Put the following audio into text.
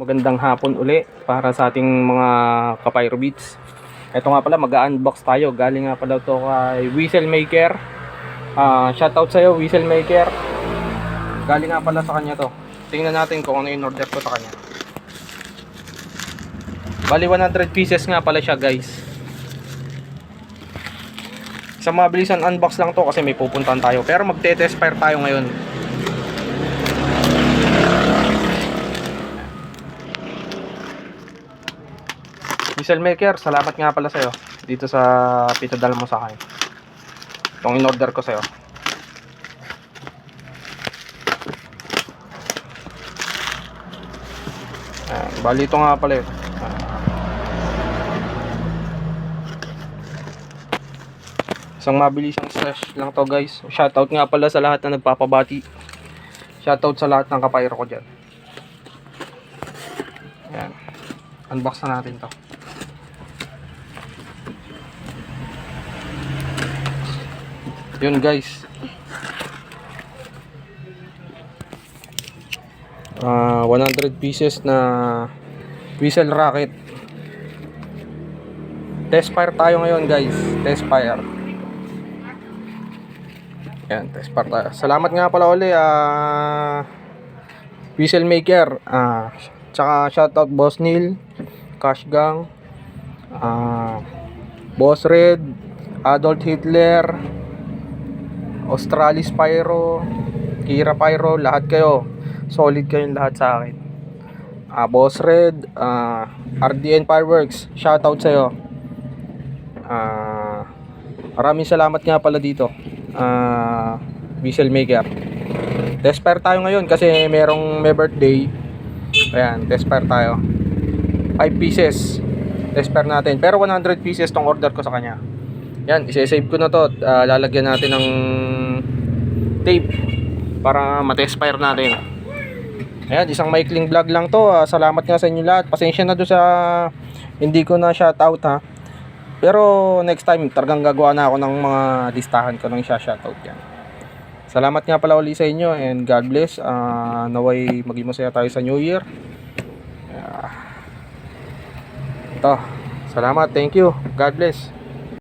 Magandang hapon uli para sa ating mga ka-Pyro Beats. Ito nga pala, mag-unbox tayo. Galing nga pala to kay Whistle Maker. Shoutout sa iyo, Whistle Maker. Galing nga pala sa kanya to. Tingnan natin kung ano yung order ko sa kanya. Bali 100 pieces nga pala siya, guys. Sa mabilisan unbox lang to kasi may pupuntahan tayo. Pero magte-test fire tayo ngayon. Whistle Maker, salamat nga pala sa'yo dito sa pinadala mo sa akin. Itong in-order ko sa'yo. Bali ito nga pala yun. Isang mabilisang slash lang to, guys. Shoutout nga pala sa lahat na nagpapabati. Shoutout sa lahat ng ka-Pyro ko dyan. Ayan. Unbox na natin to. Yun, guys. 100 pieces na whistle rocket. Test fire tayo ngayon, guys. Test fire. Yan, test fire tayo. Salamat nga pala uli Whistle Maker. Tsaka shoutout Boss Neil, Cash Gang, Boss Red, Adult Hitler, Australis Pyro, Kira Pyro, lahat kayo. Solid kayong lahat sa akin. Boss Red, RDN Fireworks, shoutout sa'yo. Maraming salamat nga pala dito, Whistle Maker. Test fire tayo ngayon kasi may birthday. Ayan, test fire tayo. 5 pieces. Test fire natin. Pero 100 pieces tong order ko sa kanya. Yan, isa-save ko na to. Lalagyan natin ng tape para ma-test fire natin. Ayan, isang maikling vlog lang to. Salamat nga sa inyo lahat. Pasensya na doon sa hindi ko na shoutout, ha. Pero next time talagang gagawa na ako ng mga listahan ko ng shoutout yan. Salamat nga pala ulit sa inyo and God bless. Naway maging masaya tayo sa New Year. Ito. Salamat, thank you. God bless.